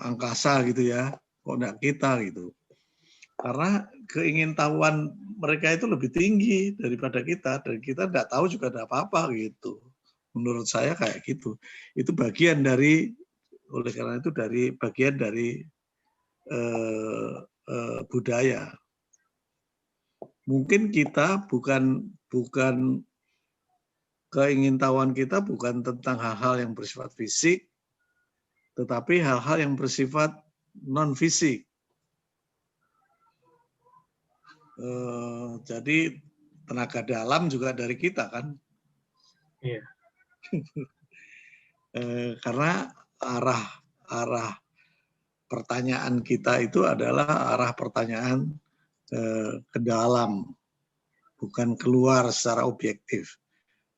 B: angkasa gitu ya, kok enggak kita gitu. Karena keingintahuan mereka itu lebih tinggi daripada kita, dan kita enggak tahu juga ada apa-apa gitu. Menurut saya kayak gitu. Itu bagian dari, oleh karena itu bagian dari budaya. Mungkin kita bukan keingintahuan kita bukan tentang hal-hal yang bersifat fisik, tetapi hal-hal yang bersifat non-fisik. Jadi tenaga dalam juga dari kita kan?
A: Iya.
B: Karena arah pertanyaan kita itu adalah arah pertanyaan ke dalam. bukan keluar secara objektif,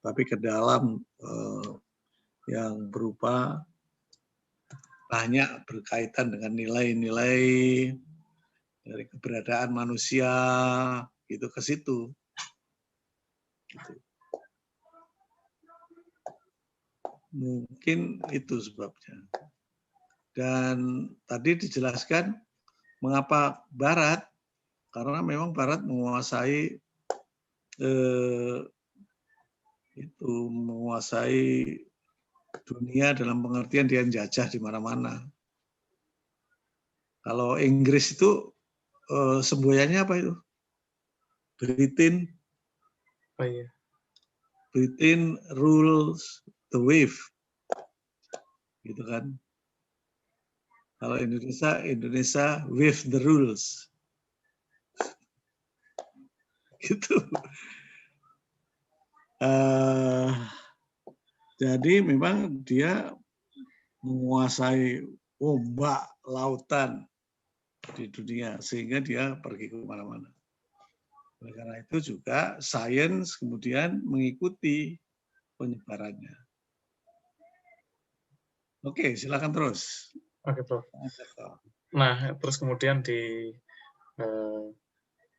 B: tapi ke dalam yang berupa banyak berkaitan dengan nilai-nilai dari keberadaan manusia, gitu ke situ. Gitu. Mungkin itu sebabnya. Dan tadi dijelaskan mengapa Barat, karena memang Barat menguasai menguasai dunia dalam pengertian dia jajah di mana-mana. Kalau Inggris itu semboyannya apa itu? Britain.
A: Oh, iya.
B: Britain rules the wave. Gitu kan. Kalau Indonesia with the rules. Gitu. Jadi memang dia menguasai ombak lautan di dunia sehingga dia pergi ke mana-mana. Oleh karena itu juga sains kemudian mengikuti penyebarannya. Oke, silakan terus.
A: Oke, Prof. Nah, terus kemudian di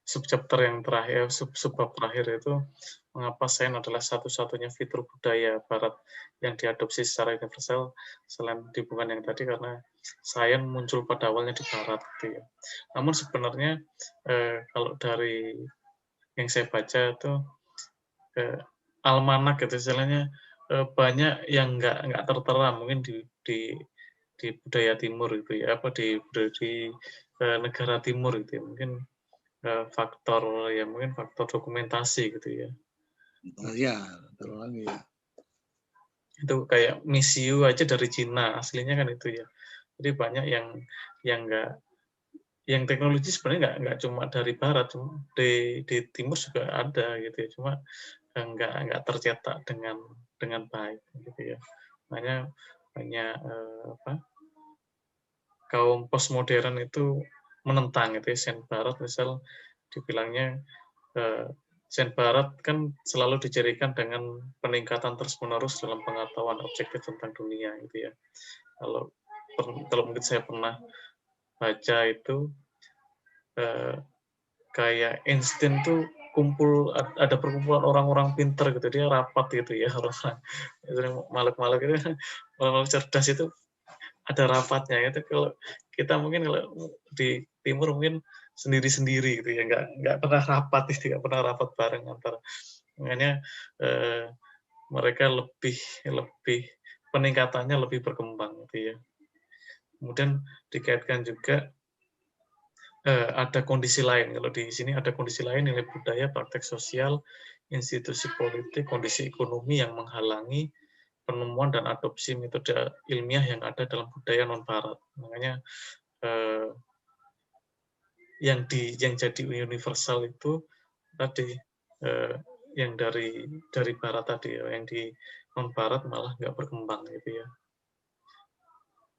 A: subchapter yang terakhir, subbab terakhir itu mengapa sains adalah satu-satunya fitur budaya Barat yang diadopsi secara universal selain hubungan yang tadi, karena sains muncul pada awalnya di Barat gitu ya. Namun sebenarnya kalau dari yang saya baca itu almanak gitu istilahnya, banyak yang nggak tertera mungkin di budaya timur gitu ya, apa di negara timur gitu ya, mungkin faktor ya mungkin faktor dokumentasi gitu ya.
B: Ya, terus lagi ya.
A: Itu kayak misiu aja dari Cina aslinya kan itu ya. Jadi banyak yang nggak, yang teknologi sebenarnya nggak cuma dari barat, cuma di timur juga ada gitu ya. Cuma nggak tercetak dengan baik gitu ya. Makanya banyak kaum postmodern itu menentang itu ya, sains barat, misal dibilangnya sains barat kan selalu dicirikan dengan peningkatan terus-menerus dalam pengetahuan objektif tentang dunia gitu ya. Kalau mungkin saya pernah baca itu kayak Einstein tuh ada perkumpulan orang-orang pinter gitu, dia rapat gitu ya, orang-orang malak-malak itu, orang-orang cerdas itu ada rapatnya itu. Kalau kita mungkin kalau di timur mungkin sendiri-sendiri gitu ya, nggak pernah rapat itu, nggak pernah rapat bareng antara, makanya mereka lebih peningkatannya lebih berkembang gitu ya. Kemudian dikaitkan juga ada kondisi lain. Kalau di sini ada kondisi lain, nilai budaya, praktek sosial, institusi politik, kondisi ekonomi yang menghalangi penemuan dan adopsi metode ilmiah yang ada dalam budaya non-barat. Makanya yang jadi universal itu tadi yang dari barat tadi, yang di non-barat malah nggak berkembang gitu ya.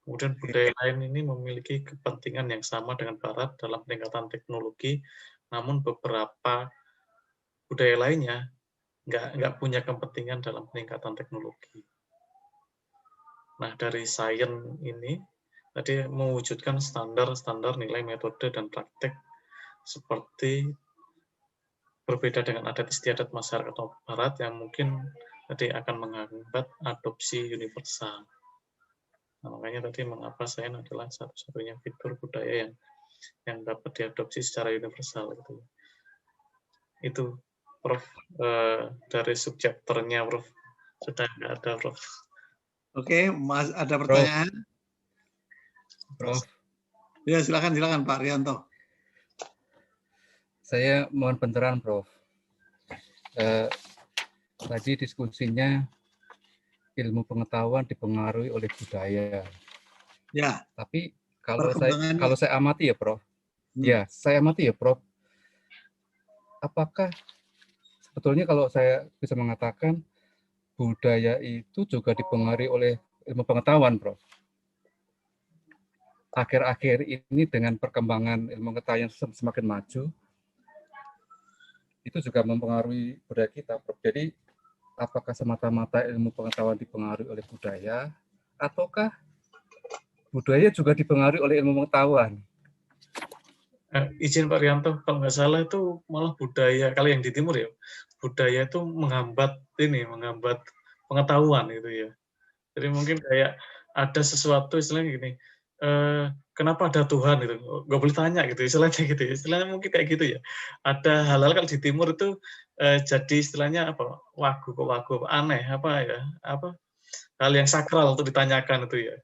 A: Kemudian budaya lain ini memiliki kepentingan yang sama dengan barat dalam peningkatan teknologi, namun beberapa budaya lainnya nggak punya kepentingan dalam peningkatan teknologi. Nah, dari sains ini tadi mewujudkan standar nilai, metode, dan praktek seperti berbeda dengan adat istiadat masyarakat barat yang mungkin tadi akan menghambat adopsi universal. Nah, makanya tadi mengapa sains adalah satu-satunya fitur budaya yang dapat diadopsi secara universal gitu. Itu Prof, dari subchapternya Prof. Sudah nggak ada Prof.
B: Oke, Mas, ada pertanyaan?
C: Prof.
B: Ya, silakan Pak Rianto.
C: Saya mohon pencerahan, Prof. Tadi diskusinya ilmu pengetahuan dipengaruhi oleh budaya.
B: Ya.
C: Tapi kalau saya amati ya, Prof. Ya, saya amati ya, Prof. Apakah sebetulnya kalau saya bisa mengatakan budaya itu juga dipengaruhi oleh ilmu pengetahuan, Prof? Akhir-akhir ini dengan perkembangan ilmu pengetahuan semakin maju, itu juga mempengaruhi budaya kita, Prof. Jadi apakah semata-mata ilmu pengetahuan dipengaruhi oleh budaya, ataukah budaya juga dipengaruhi oleh ilmu pengetahuan?
A: Izin Pak Rianto, kalau nggak salah itu malah budaya, kalau yang di timur ya, budaya itu menghambat pengetahuan gitu ya. Jadi mungkin kayak ada sesuatu istilahnya gini, kenapa ada Tuhan gitu, nggak boleh tanya gitu, istilahnya mungkin kayak gitu ya. Ada hal-hal kalau di timur itu jadi istilahnya apa, wagu aneh hal yang sakral untuk ditanyakan itu ya.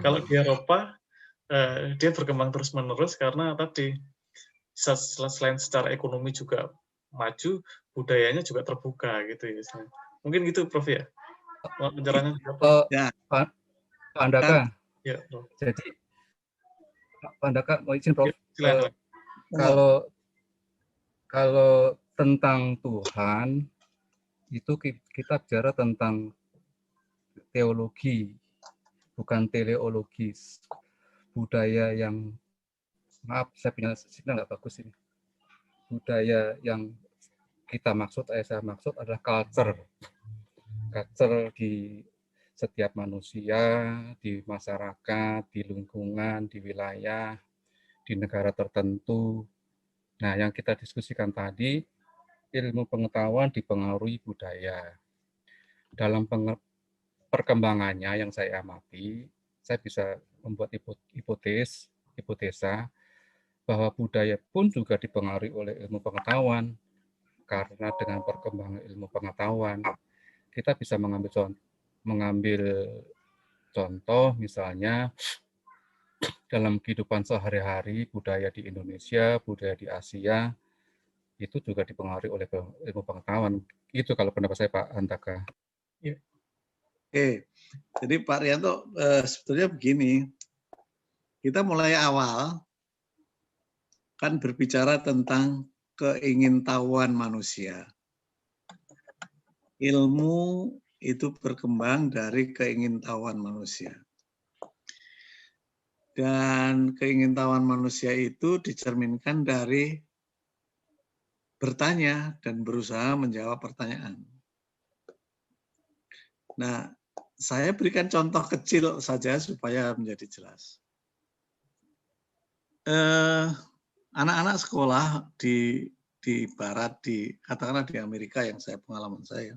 A: Kalau di Eropa dia berkembang terus-menerus karena tadi selain secara ekonomi juga maju, budayanya juga terbuka gitu ya. Mungkin gitu Prof ya. Penjelasannya
B: Ya.
C: Pak Andaka.
A: Ya, Prof.
C: Jadi Pak Andaka mau izin Prof.
A: Silakan.
C: Kalau tentang Tuhan itu kita bicara tentang teologi, bukan teleologis. Budaya yang, maaf saya punya signal nggak bagus ini. Budaya yang saya maksud adalah culture di setiap manusia, di masyarakat, di lingkungan, di wilayah, di negara tertentu. Nah, yang kita diskusikan tadi, ilmu pengetahuan dipengaruhi budaya. Dalam perkembangannya yang saya amati, saya bisa membuat hipotesa bahwa budaya pun juga dipengaruhi oleh ilmu pengetahuan. Karena dengan perkembangan ilmu pengetahuan, kita bisa mengambil contoh misalnya dalam kehidupan sehari-hari, budaya di Indonesia, budaya di Asia, itu juga dipengaruhi oleh ilmu pengetahuan. Itu kalau pendapat saya, Pak Andaka.
B: Ya. Oke, jadi Pak Rianto, sebetulnya begini, kita mulai awal kan berbicara tentang keingintahuan manusia. Ilmu itu berkembang dari keingintahuan manusia. Dan keingintahuan manusia itu dicerminkan dari bertanya dan berusaha menjawab pertanyaan. Nah, saya berikan contoh kecil saja supaya menjadi jelas. Anak-anak sekolah di Barat, katakanlah di Amerika yang pengalaman saya,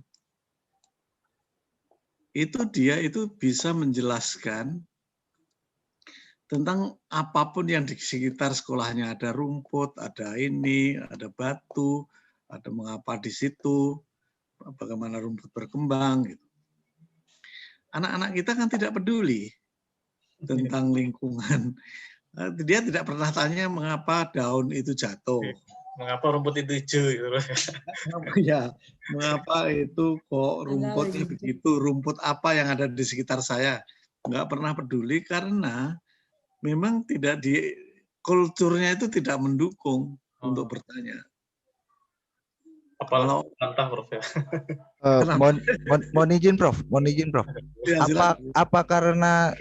B: dia itu bisa menjelaskan tentang apapun yang di sekitar sekolahnya. Ada rumput, ada ini, ada batu, ada mengapa di situ, bagaimana rumput berkembang. Gitu. Anak-anak kita kan tidak peduli tentang lingkungan. Dia tidak pernah tanya mengapa daun itu jatuh.
A: Mengapa rumput itu hijau? Gitu.
B: Ya, mengapa itu kok rumputnya begitu? Rumput apa yang ada di sekitar saya? Nggak pernah peduli karena memang tidak kulturnya itu tidak mendukung untuk bertanya.
A: Kalau bantah, Prof ya.
G: Mohon izin Prof.
B: Ya,
G: apa karena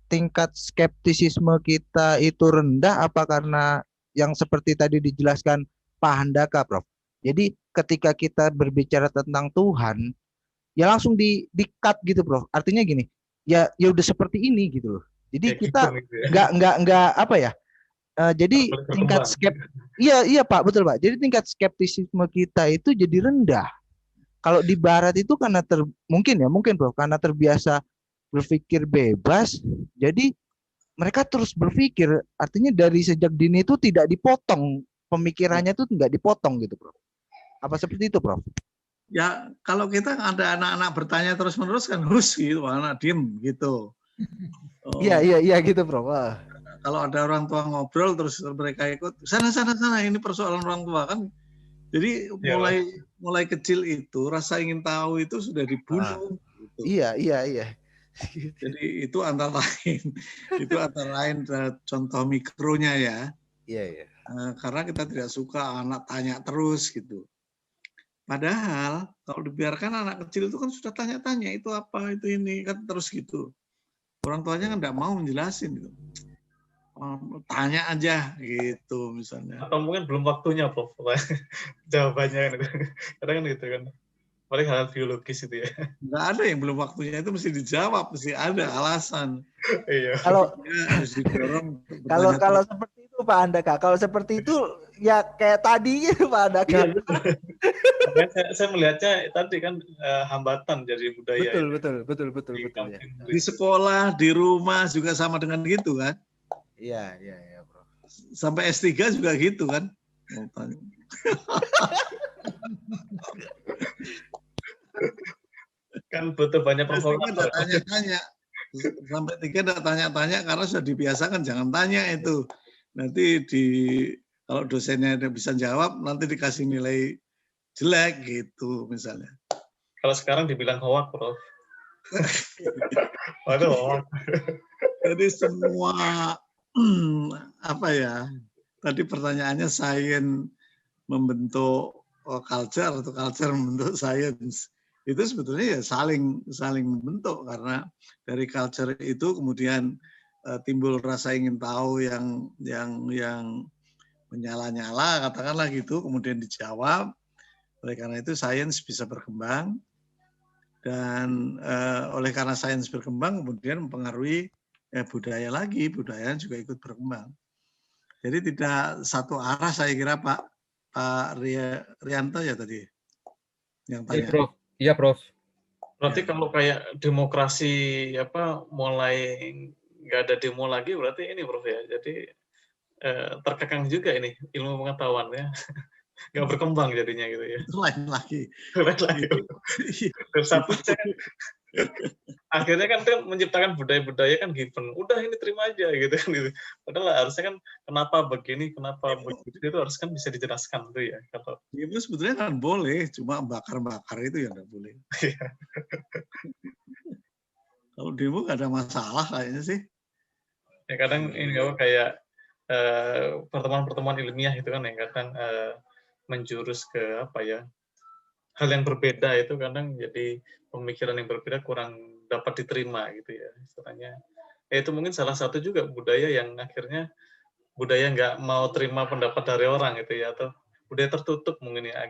G: tingkat skeptisisme kita itu rendah, apa karena yang seperti tadi dijelaskan Pak Handaka, Prof. Jadi ketika kita berbicara tentang Tuhan, ya langsung di-cut gitu, Prof. Artinya gini, ya udah seperti ini gitu loh. Jadi ya, kita nggak apa ya? Jadi tingkat iya Pak, betul Pak. Jadi tingkat skeptisisme kita itu jadi rendah. Kalau di Barat itu karena mungkin Prof, karena terbiasa berpikir bebas, jadi mereka terus berpikir, artinya dari sejak dini itu tidak dipotong, pemikirannya itu nggak dipotong gitu, Prof. Apa seperti itu, Prof?
B: Ya, kalau kita ada anak-anak bertanya terus-menerus kan gitu, anak diem gitu.
G: Iya gitu, Prof.
B: Kalau ada orang tua ngobrol terus mereka ikut, sana, ini persoalan orang tua kan. Jadi mulai kecil itu rasa ingin tahu itu sudah dibunuh. Gitu.
G: Iya.
B: Jadi itu antara lain contoh mikronya ya.
G: Iya.
B: Karena kita tidak suka anak tanya terus gitu. Padahal kalau dibiarkan anak kecil itu kan sudah tanya-tanya itu apa, itu ini kan terus gitu. Orang tuanya kan tidak mau menjelasin gitu. tanya aja gitu misalnya.
A: Atau mungkin belum waktunya, Prof. Jawabannya kan. Kadang kan gitu kan. Paling hal biologis itu ya.
B: Nggak ada yang belum waktunya, itu mesti dijawab, mesti ada alasan.
A: Iya.
G: Kalau
B: Harus didorong.
G: kalau seperti itu Pak Andaka, kalau seperti itu ya kayak tadi gitu Pak Andaka.
A: Saya melihatnya tadi kan hambatan jadi budaya.
G: Betul ya.
B: Di sekolah, di rumah juga sama dengan gitu kan?
G: Iya, Bro.
B: Sampai S3 juga gitu kan?
A: Kan butuh banyak provokator.
B: Tanya-tanya. Sampai 3 enggak tanya-tanya karena sudah dibiasakan jangan tanya itu. Nanti kalau dosennya bisa jawab nanti dikasih nilai jelek gitu misalnya.
A: Kalau sekarang dibilang hoak, Prof. Waduh, hoak.
B: Jadi semua apa ya? Tadi pertanyaannya sains membentuk culture atau culture membentuk science. Itu sebetulnya ya saling membentuk karena dari culture itu kemudian timbul rasa ingin tahu yang menyala-nyala katakanlah gitu, kemudian dijawab. Oleh karena itu sains bisa berkembang dan oleh karena sains berkembang kemudian mempengaruhi budaya lagi, budaya juga ikut berkembang. Jadi tidak satu arah saya kira Pak Rianto ya tadi yang tanya.
C: Iya, Prof.
A: Berarti kalau kayak demokrasi mulai nggak ada demo lagi berarti ini Prof ya. Jadi terkekang juga ini ilmu pengetahuan ya. Nggak berkembang jadinya gitu ya.
B: Lain lagi.
A: Akhirnya kan dia menciptakan budaya-budaya kan given. Udah ini terima aja gitu kan. Gitu. Padahal harusnya kan kenapa begini, kenapa begitu itu harus kan bisa dijelaskan tuh ya.
B: Itu sebetulnya kan boleh, cuma bakar-bakar itu yang nggak boleh. Kalau demo nggak ada masalah kayaknya sih.
A: Ya kadang ini kayak pertemuan-pertemuan ilmiah itu kan yang kadang menjurus ke hal yang berbeda itu kadang jadi pemikiran yang berbeda kurang dapat diterima gitu ya istilahnya. Itu mungkin salah satu juga budaya yang akhirnya budaya nggak mau terima pendapat dari orang gitu ya atau budaya tertutup mungkin ya.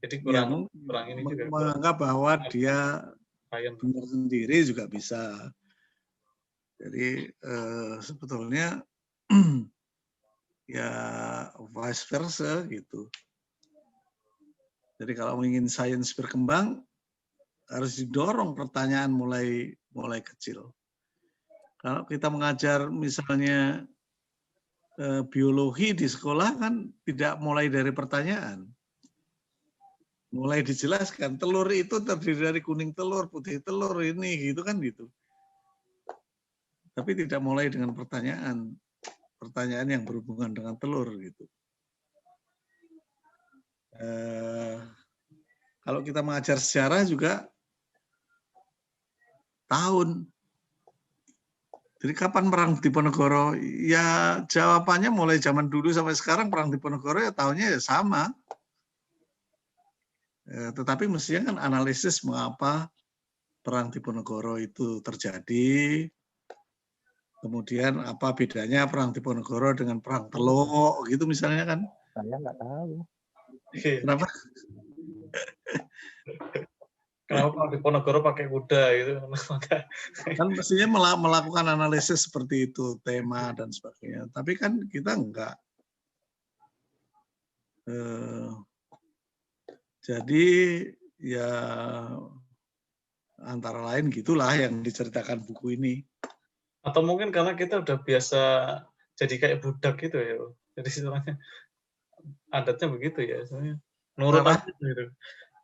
A: Jadi kurang ini juga
B: menganggap bahwa dia benar sendiri juga bisa. Jadi sebetulnya ya vice versa gitu. Jadi kalau ingin sains berkembang harus didorong pertanyaan mulai kecil. Kalau kita mengajar misalnya biologi di sekolah kan tidak mulai dari pertanyaan. Mulai dijelaskan telur itu terdiri dari kuning telur, putih telur ini gitu kan gitu. Tapi tidak mulai dengan pertanyaan yang berhubungan dengan telur gitu. Kalau kita mengajar sejarah juga tahun. Jadi kapan perang Diponegoro? Ya jawabannya mulai zaman dulu sampai sekarang perang Diponegoro ya tahunnya ya sama. Tetapi mestinya kan analisis mengapa perang Diponegoro itu terjadi. Kemudian apa bedanya perang Diponegoro dengan perang Teluk gitu misalnya kan?
G: Saya nggak tahu.
B: Kenapa?
A: Kenapa Diponegoro pakai kuda gitu?
B: Kan mestinya melakukan analisis seperti itu, tema dan sebagainya. Tapi kan kita enggak. Jadi ya antara lain gitulah yang diceritakan buku ini.
A: Atau mungkin karena kita udah biasa jadi kayak budak gitu ya. Jadi istilahnya adatnya begitu ya. Nurut aja gitu.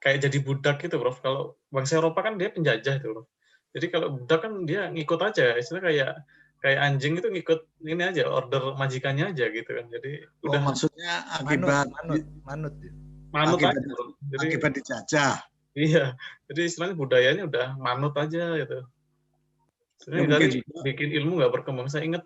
A: Kayak jadi budak gitu, Prof. Kalau bangsa Eropa kan dia penjajah itu, Prof. Jadi kalau budak kan dia ngikut aja, istilahnya kayak anjing itu ngikut ini aja, order majikannya aja gitu kan. Jadi udah
B: maksudnya akibat
G: manut.
A: Manut
B: akibat,
A: aja, Prof. Jadi,
B: akibat dijajah.
A: Iya. Jadi istilahnya budayanya udah manut aja gitu. Sebenarnya dari bikin ilmu nggak berkembang. Saya ingat